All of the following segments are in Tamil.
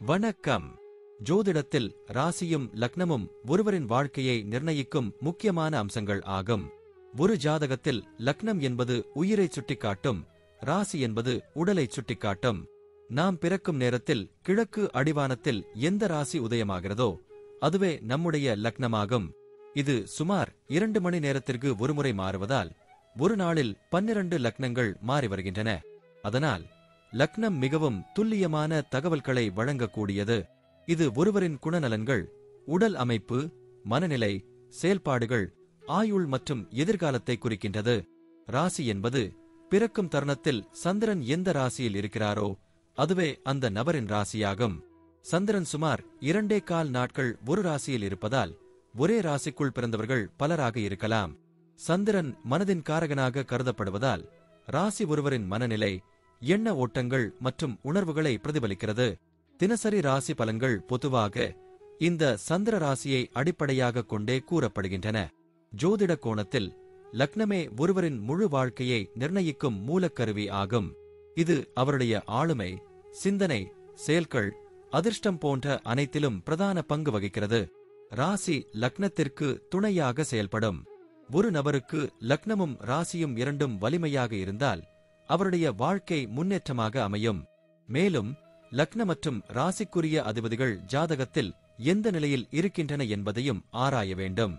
வணக்கம். ஜோதிடத்தில் ராசியும் லக்னமும் ஒருவரின் வாழ்க்கையை நிர்ணயிக்கும் முக்கியமான அம்சங்கள் ஆகும். ஒரு ஜாதகத்தில் லக்னம் என்பது உயிரை சுட்டிக்காட்டும், ராசி என்பது உடலை சுட்டிக்காட்டும். நாம் பிறக்கும் நேரத்தில் கிழக்கு அடிவானத்தில் எந்த ராசி உதயமாகிறதோ அதுவே நம்முடைய லக்னமாகும். இது சுமார் 2 மணி நேரத்திற்கு ஒருமுறை மாறுவதால் ஒரு நாளில் 12 லக்னங்கள் மாறி வருகின்றன. அதனால் லக்னம் மிகவும் துல்லியமான தகவல்களை வழங்கக்கூடியது. இது ஒருவரின் குணநலன்கள், உடல் அமைப்பு, மனநிலை, செயல்பாடுகள், ஆயுள் மற்றும் எதிர்காலத்தை குறிக்கின்றது. ராசி என்பது பிறக்கும் தருணத்தில் சந்திரன் எந்த ராசியில் இருக்கிறாரோ அதுவே அந்த நபரின் ராசியாகும். சந்திரன் சுமார் 2.25 நாட்கள் ஒரு ராசியில் இருப்பதால் ஒரே ராசிக்குள் பிறந்தவர்கள் பலராக இருக்கலாம். சந்திரன் மனதின் காரகனாக கருதப்படுவதால் ராசி ஒருவரின் மனநிலை, எண்ண ஓட்டங்கள் மற்றும் உணர்வுகளை பிரதிபலிக்கிறது. தினசரி ராசி பலன்கள் பொதுவாக இந்த சந்திர ராசியை அடிப்படையாக கொண்டே கூறப்படுகின்றன. ஜோதிட கோணத்தில் லக்னமே ஒருவரின் முழு வாழ்க்கையை நிர்ணயிக்கும் மூலக்கருவி ஆகும். இது அவருடைய ஆளுமை, சிந்தனை, செயல்கள், அதிர்ஷ்டம் போன்ற அனைத்திலும் பிரதான பங்கு வகிக்கிறது. ராசி லக்னத்திற்கு துணையாக செயல்படும். ஒரு நபருக்கு லக்னமும் ராசியும் இரண்டும் வலிமையாக இருந்தால் அவருடைய வாழ்க்கை முன்னேற்றமாக அமையும். மேலும் லக்ன மற்றும் ராசிக்குரிய அதிபதிகள் ஜாதகத்தில் எந்த நிலையில் இருக்கின்றன என்பதையும் ஆராய வேண்டும்.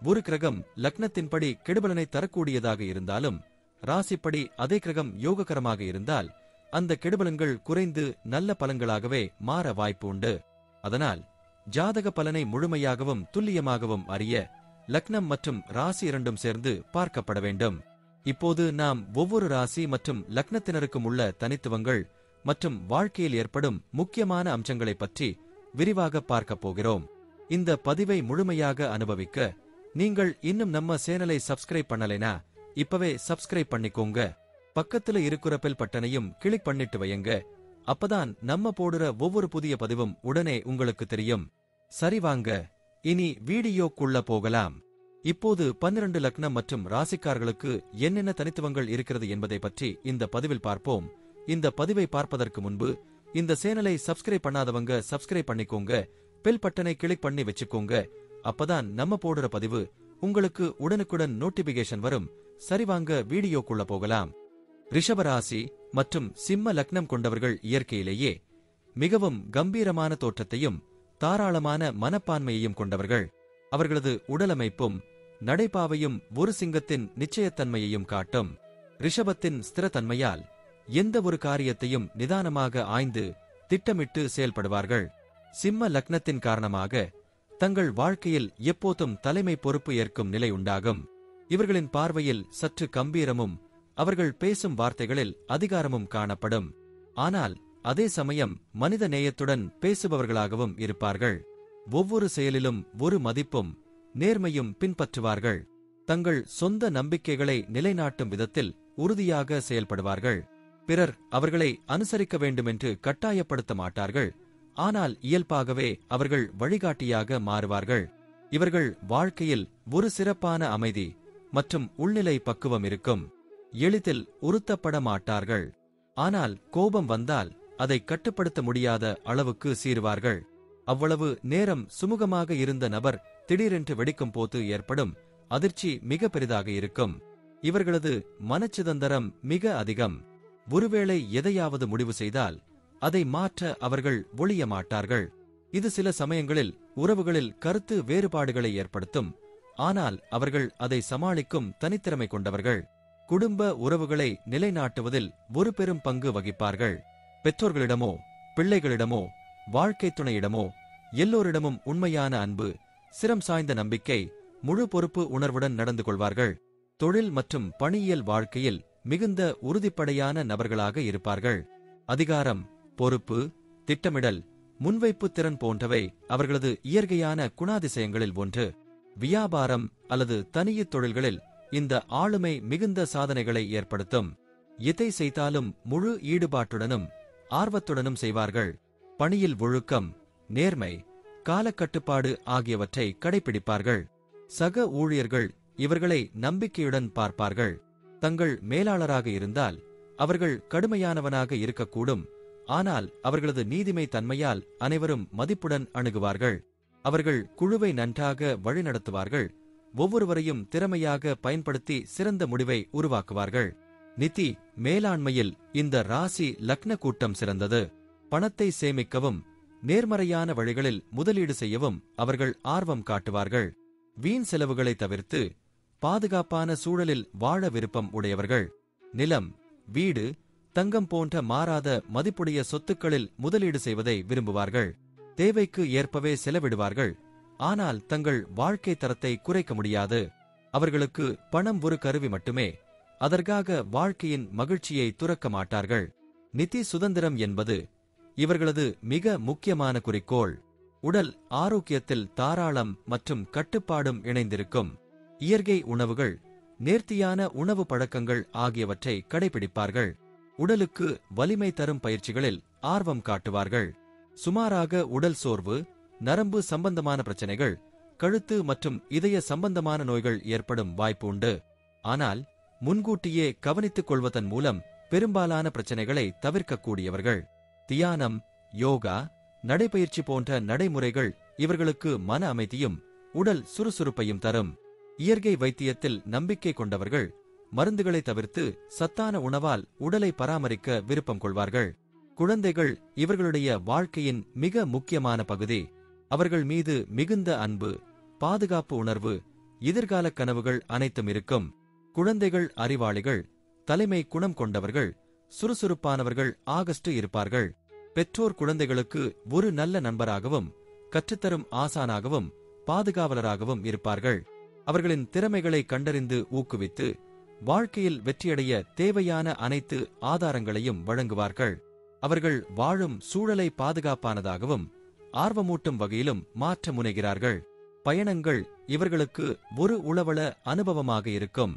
ஒரு கிரகம் லக்னத்தின்படி கெடுபலனை தரக்கூடியதாக இருந்தாலும் ராசிப்படி அதே கிரகம் யோககரமாக இருந்தால் அந்த கெடுபலன்கள் குறைந்து நல்ல பலன்களாகவே மாற வாய்ப்பு உண்டு. அதனால் ஜாதக பலனை முழுமையாகவும் துல்லியமாகவும் அறிய லக்னம் மற்றும் ராசி இரண்டும் சேர்ந்து பார்க்கப்பட வேண்டும். இப்போது நாம் ஒவ்வொரு ராசி மற்றும் லக்னத்தினருக்கும் உள்ள தனித்துவங்கள் மற்றும் வாழ்க்கையில் ஏற்படும் முக்கியமான அம்சங்களைப் பற்றி விரிவாக பார்க்கப் போகிறோம். இந்த பதிவை முழுமையாக அனுபவிக்க நீங்கள் இன்னும் நம்ம சேனலை சப்ஸ்கிரைப் பண்ணலைனா இப்பவே சப்ஸ்கிரைப் பண்ணிக்கோங்க. பக்கத்துல இருக்கிற பெல் பட்டனையும் கிளிக் பண்ணிட்டு வையுங்க. அப்பதான் நம்ம போடுற ஒவ்வொரு புதிய பதிவும் உடனே உங்களுக்கு தெரியும். சரி, வாங்க இனி வீடியோக்குள்ள போகலாம். இப்போது 12 லக்னம் மற்றும் ராசிக்காரர்களுக்கு என்னென்ன தனித்துவங்கள் இருக்கிறது என்பதை பற்றி இந்த பதிவில் பார்ப்போம். இந்த பதிவை பார்ப்பதற்கு முன்பு இந்த சேனலை சப்ஸ்கிரைப் பண்ணாதவங்க சப்ஸ்கிரைப் பண்ணிக்கோங்க. பெல் பட்டனை கிளிக் பண்ணி வச்சுக்கோங்க. அப்பதான் நம்ம போடுற பதிவு உங்களுக்கு உடனுக்குடன் நோட்டிபிகேஷன் வரும். சரி, வாங்க வீடியோக்குள்ள போகலாம். ரிஷபராசி மற்றும் சிம்ம லக்னம் கொண்டவர்கள் இயற்கையிலேயே மிகவும் கம்பீரமான தோற்றத்தையும் தாராளமான மனப்பான்மையையும் கொண்டவர்கள். அவர்களது உடலமைப்பும் நடைபாவையும் ஒரு சிங்கத்தின் நிச்சயத்தன்மையையும் காட்டும். ரிஷபத்தின் ஸ்திரத்தன்மையால் எந்த ஒரு காரியத்தையும் நிதானமாக ஆய்ந்து திட்டமிட்டு செயல்படுவார்கள். சிம்ம லக்னத்தின் காரணமாக தங்கள் வாழ்க்கையில் எப்போதும் தலைமை பொறுப்பு ஏற்கும் நிலை உண்டாகும். இவர்களின் பார்வையில் சற்று கம்பீரமும் அவர்கள் பேசும் வார்த்தைகளில் அதிகாரமும் காணப்படும். ஆனால் அதே சமயம் மனித நேயத்துடன் பேசுபவர்களாகவும் இருப்பார்கள். ஒவ்வொரு செயலிலும் ஒரு மதிப்பும் நேர்மையும் பின்பற்றுவார்கள். தங்கள் சொந்த நம்பிக்கைகளை நிலைநாட்டும் விதத்தில் உறுதியாக செயல்படுவார்கள். பிறர் அவர்களை அனுசரிக்க வேண்டுமென்று கட்டாயப்படுத்த மாட்டார்கள். ஆனால் இயல்பாகவே அவர்கள் வழிகாட்டியாக மாறுவார்கள். இவர்கள் வாழ்க்கையில் ஒரு சிறப்பான அமைதி மற்றும் உள்நிலை பக்குவம் இருக்கும். எளிதில் உறுத்தப்பட மாட்டார்கள். ஆனால் கோபம் வந்தால் அதை கட்டுப்படுத்த முடியாத அளவுக்கு சீறுவார்கள். அவ்வளவு நேரம் சுமூகமாக இருந்த நபர் திடீரென்று வெடிக்கும் போது ஏற்படும் அதிர்ச்சி மிக பெரிதாக இருக்கும். இவர்களது மனச்சிதந்தரம் மிக அதிகம். ஒருவேளை எதையாவது முடிவு செய்தால் அதை மாற்ற அவர்கள் ஒழிய மாட்டார்கள். இது சில சமயங்களில் உறவுகளில் கருத்து வேறுபாடுகளை ஏற்படுத்தும். ஆனால் அவர்கள் அதை சமாளிக்கும் தனித்திறமை கொண்டவர்கள். குடும்ப உறவுகளை நிலைநாட்டுவதில் ஒரு பெரும் பங்கு வகிப்பார்கள். பெற்றோர்களிடமோ பிள்ளைகளிடமோ வாழ்க்கை துணையிடமோ எல்லோரிடமும் உண்மையான அன்பு, சிரம் சாய்ந்த நம்பிக்கை, முழு பொறுப்பு உணர்வுடன் நடந்து கொள்வார்கள். தொழில் மற்றும் பணியியல் வாழ்க்கையில் மிகுந்த உறுதிப்படையான நபர்களாக இருப்பார்கள். அதிகாரம், பொறுப்பு, திட்டமிடல், முன்வைப்பு திறன் போன்றவை அவர்களது இயற்கையான குணாதிசயங்களில் ஒன்று. வியாபாரம் அல்லது தனியுத் தொழில்களில் இந்த ஆளுமை மிகுந்த சாதனைகளை ஏற்படுத்தும். எதை செய்தாலும் முழு ஈடுபாட்டுடனும் ஆர்வத்துடனும் செய்வார்கள். பணியில் ஒழுக்கம், நேர்மை, காலக்கட்டுப்பாடு ஆகியவற்றை கடைபிடிப்பார்கள். சக ஊழியர்கள் இவர்களை நம்பிக்கையுடன் பார்ப்பார்கள். தங்கள் மேலாளராக இருந்தால் அவர்கள் கடுமையானவனாக இருக்கக்கூடும். ஆனால் அவர்களது நீதிமை தன்மையால் அனைவரும் மதிப்புடன் அணுகுவார்கள். அவர்கள் குழுவை நன்றாக வழிநடத்துவார்கள். ஒவ்வொருவரையும் திறமையாக பயன்படுத்தி சிறந்த முடிவை உருவாக்குவார்கள். நிதி மேலாண்மையில் இந்த ராசி லக்ன கூட்டம் சிறந்தது. பணத்தை சேமிக்கவும் நேர்மறையான வழிகளில் முதலீடு செய்யவும் அவர்கள் ஆர்வம் காட்டுவார்கள். வீண் செலவுகளை தவிர்த்து பாதுகாப்பான சூழலில் வாழ விருப்பம் உடையவர்கள். நிலம், வீடு, தங்கம் போன்ற மாறாத மதிப்புடைய சொத்துக்களில் முதலீடு செய்வதை விரும்புவார்கள். தேவைக்கு ஏற்பவே செலவிடுவார்கள். ஆனால் தங்கள் வாழ்க்கை தரத்தை குறைக்க முடியாது. அவர்களுக்கு பணம் ஒரு கருவி மட்டுமே. அதற்காக வாழ்க்கையின் மகிழ்ச்சியை துறக்க மாட்டார்கள். நிதி சுதந்திரம் என்பது இவர்களது மிக முக்கியமான குறிக்கோள். உடல் ஆரோக்கியத்தில் தாராளம் மற்றும் கட்டுப்பாடும் இணைந்திருக்கும். இயற்கை உணவுகள், நேர்த்தியான உணவு பழக்கங்கள் ஆகியவற்றை கடைபிடிப்பார்கள். உடலுக்கு வலிமை தரும் பயிற்சிகளில் ஆர்வம் காட்டுவார்கள். சுமாராக உடல் சோர்வு, நரம்பு சம்பந்தமான பிரச்சனைகள், கழுத்து மற்றும் இதய சம்பந்தமான நோய்கள் ஏற்படும் வாய்ப்பு உண்டு. ஆனால் முன்கூட்டியே கவனித்துக் கொள்வதன் மூலம் பெரும்பாலான பிரச்சனைகளை தவிர்க்கக்கூடியவர்கள். தியானம், யோகா, நடைபயிற்சி போன்ற நடைமுறைகள் இவர்களுக்கு மன அமைதியும் உடல் சுறுசுறுப்பையும் தரும். இயற்கை வைத்தியத்தில் நம்பிக்கை கொண்டவர்கள் மருந்துகளை தவிர்த்து சத்தான உணவால் உடலை பராமரிக்க விருப்பம் கொள்வார்கள். குழந்தைகள் இவர்களுடைய வாழ்க்கையின் மிக முக்கியமான பகுதி. அவர்கள் மீது மிகுந்த அன்பு, பாதுகாப்பு உணர்வு, எதிர்கால கனவுகள் அனைத்தும் இருக்கும். குழந்தைகள் அறிவாளிகள், தலைமை குணம் கொண்டவர்கள், சுறுசுறுப்பானவர்கள் ஆகஸ்ட் இருப்பார்கள். பெற்றோர் குழந்தைகளுக்கு ஒரு நல்ல நண்பராகவும் கற்றுத்தரும் ஆசானாகவும் பாதுகாவலராகவும் இருப்பார்கள். அவர்களின் திறமைகளை கண்டறிந்து ஊக்குவித்து வாழ்க்கையில் வெற்றியடைய தேவையான அனைத்து ஆதாரங்களையும் வழங்குவார்கள். அவர்கள் வாழும் சூழலை பாதுகாப்பானதாகவும் ஆர்வமூட்டும் வகையிலும் மாற்ற முனைகிறார்கள். பயணங்கள் இவர்களுக்கு ஒரு உளவள அனுபவமாக இருக்கும்.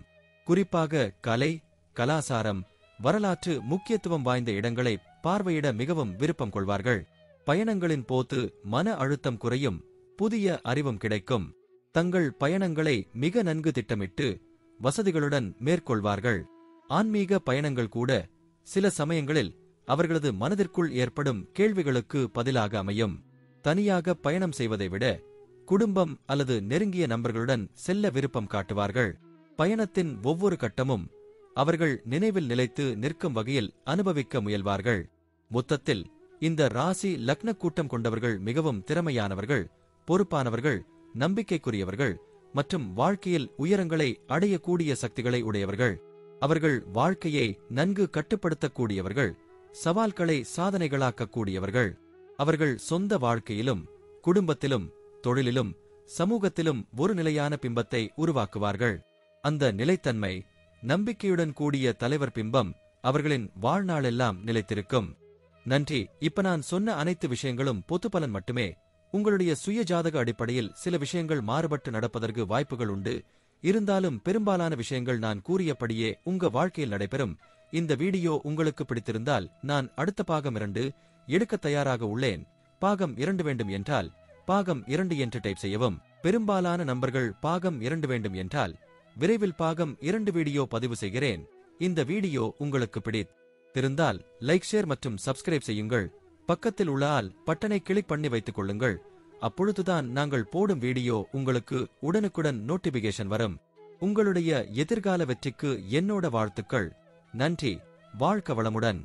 குறிப்பாக கலை, கலாசாரம், வரலாற்று முக்கியத்துவம் வாய்ந்த இடங்களை பார்வையிட மிகவும் விருப்பம் கொள்வார்கள். பயணங்களின் போது மன அழுத்தம் குறையும், புதிய அறிவும் கிடைக்கும். தங்கள் பயணங்களை மிக நன்கு திட்டமிட்டு வசதிகளுடன் மேற்கொள்வார்கள். ஆன்மீக பயணங்கள் கூட சில சமயங்களில் அவர்களது மனதிற்குள் ஏற்படும் கேள்விகளுக்கு பதிலாக அமையும். தனியாக பயணம் செய்வதை விட குடும்பம் அல்லது நெருங்கிய நண்பர்களுடன் செல்ல விருப்பம் காட்டுவார்கள். பயணத்தின் ஒவ்வொரு கட்டமும் அவர்கள் நினைவில் நிலைத்து நிற்கும் வகையில் அனுபவிக்க முயல்வார்கள். மொத்தத்தில் இந்த ராசி லக்ன கூட்டம் கொண்டவர்கள் மிகவும் திறமையானவர்கள், பொறுப்பானவர்கள், நம்பிக்கைக்குரியவர்கள் மற்றும் வாழ்க்கையில் உயரங்களை அடையக்கூடிய சக்திகளை உடையவர்கள். அவர்கள் வாழ்க்கையை நன்கு கட்டுப்படுத்தக்கூடியவர்கள், சவால்களை சாதனைகளாக்கக்கூடியவர்கள். அவர்கள் சொந்த வாழ்க்கையிலும் குடும்பத்திலும் தொழிலிலும் சமூகத்திலும் ஒரு நிலையான பிம்பத்தை உருவாக்குவார்கள். அந்த நிலைத்தன்மை, நம்பிக்கையுடன் கூடிய தலைவர் பிம்பம் அவர்களின் வாழ்நாளெல்லாம் நிலைத்திருக்கும். நன்றி. இப்ப நான் சொன்ன அனைத்து விஷயங்களும் பொதுப்பலன் மட்டுமே. உங்களுடைய சுய ஜாதக அடிப்படையில் சில விஷயங்கள் மாறுபட்டு நடப்பதற்கு வாய்ப்புகள் உண்டு. இருந்தாலும் பெரும்பாலான விஷயங்கள் நான் கூறியபடியே உங்க வாழ்க்கையில் நடைபெறும். இந்த வீடியோ உங்களுக்கு பிடித்திருந்தால் நான் அடுத்த பாகம் 2 எடுக்க தயாராக உள்ளேன். பாகம் 2 வேண்டும் என்றால் பாகம் 2 என்று டைப் செய்யவும். பெரும்பாலான நண்பர்கள் பாகம் 2 வேண்டும் என்றால் விரைவில் பாகம் 2 வீடியோ பதிவு செய்கிறேன். இந்த வீடியோ உங்களுக்கு பிடித்திருந்தால் லைக், ஷேர் மற்றும் சப்ஸ்கிரைப் செய்யுங்கள். பக்கத்தில் உள்ள ஆல் பட்டனை கிளிக் பண்ணி வைத்துக் கொள்ளுங்கள். அப்பொழுதுதான் நாங்கள் போடும் வீடியோ உங்களுக்கு உடனுக்குடன் நோட்டிபிகேஷன் வரும். உங்களுடைய எதிர்கால வெற்றிக்கு என்னோட வாழ்த்துக்கள். நன்றி. வாழ்க வளமுடன்.